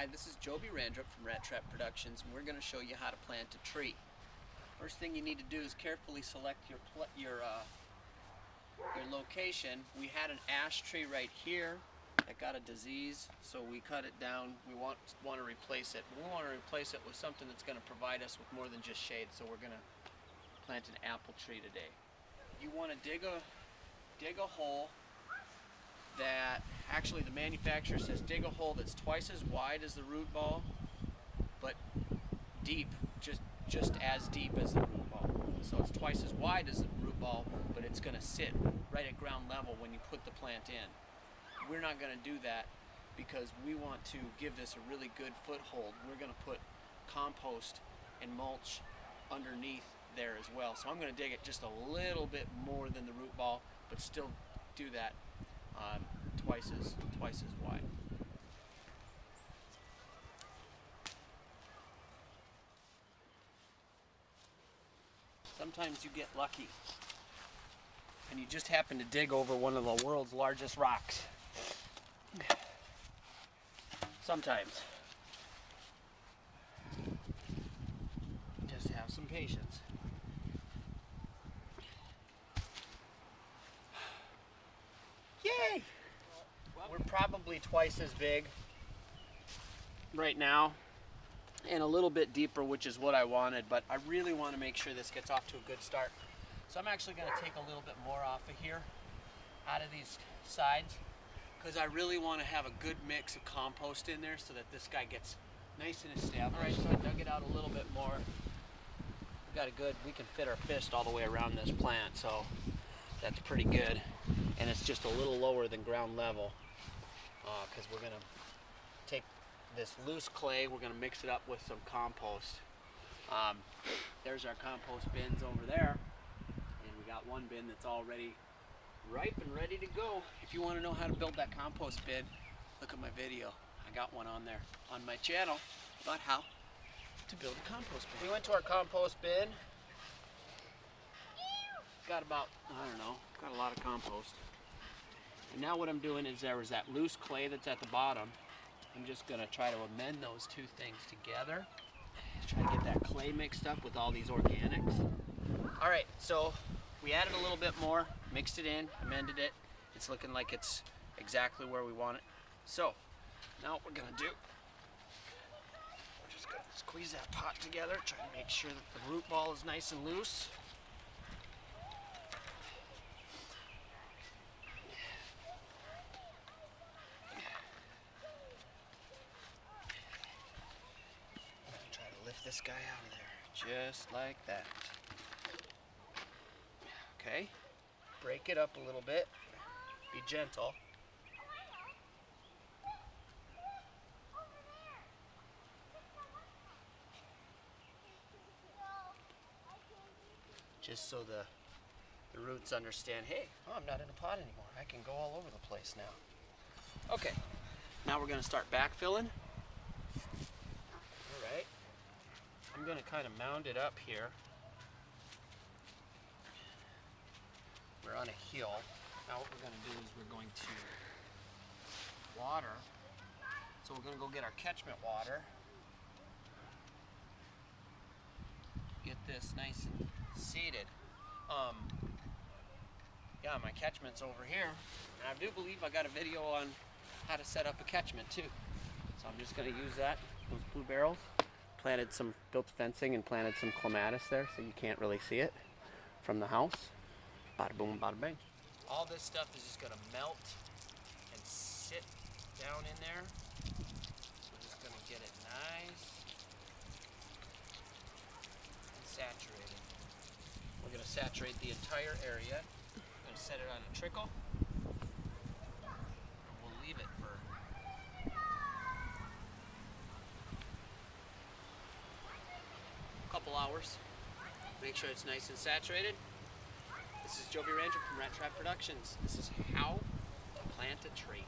Hi, this is Rattrap from Rattrap Productions, and we're going to show you how to plant a tree. First thing you need to do is carefully select your location. We had an ash tree right here that got a disease, so we cut it down. We want to replace it. We want to replace it with something that's going to provide us with more than just shade, so we're going to plant an apple tree today. You want to dig a hole that, actually the manufacturer says dig a hole that's twice as wide as the root ball, but deep, just as deep as the root ball. So it's twice as wide as the root ball, but it's going to sit right at ground level when you put the plant in. We're not going to do that because we want to give this a really good foothold. We're going to put compost and mulch underneath there as well. So I'm going to dig it just a little bit more than the root ball, but still do that twice as wide. Sometimes you get lucky and you just happen to dig over one of the world's largest rocks. Sometimes. Just have some patience. Yay! We're probably twice as big right now and a little bit deeper, which is what I wanted, but I really want to make sure this gets off to a good start. So I'm actually going to take a little bit more off of here, out of these sides, because I really want to have a good mix of compost in there so that this guy gets nice and established. All right, so I dug it out a little bit more. We can fit our fist all the way around this plant, so that's pretty good. And it's just a little lower than ground level because we're going to take this loose clay, we're going to mix it up with some compost. There's our compost bins over there, and we got one bin that's already ripe and ready to go. If you want to know how to build that compost bin, look at my video. I got one on there on my channel about how to build a compost bin. We went to our compost bin. Got about, I don't know, got a lot of compost. And now what I'm doing is there was that loose clay that's at the bottom. I'm just gonna try to amend those two things together. Try to get that clay mixed up with all these organics. All right, so we added a little bit more, mixed it in, amended it. It's looking like it's exactly where we want it. So now what we're gonna do, we're just gonna squeeze that pot together, try to make sure that the root ball is nice and loose. Lift this guy out of there, just like that. Okay, break it up a little bit, be gentle. Just so the roots understand, hey, I'm not in a pot anymore. I can go all over the place now. Okay, now we're gonna start backfilling. All right. I'm going to kind of mound it up here. We're on a hill. Now what we're going to do is we're going to water. So we're going to go get our catchment water. Get this nice and seated. Yeah, my catchment's over here. And I do believe I got a video on how to set up a catchment too. So I'm just going to use that, those blue barrels. Built fencing and planted some clematis there so you can't really see it from the house. Bada boom, bada bang. All this stuff is just gonna melt and sit down in there. We're just gonna get it nice and saturated. We're gonna saturate the entire area. We're gonna set it on a trickle. And we'll leave it for couple hours. Make sure it's nice and saturated. This is Rattrap from Rattrap Productions. This is how to plant a tree.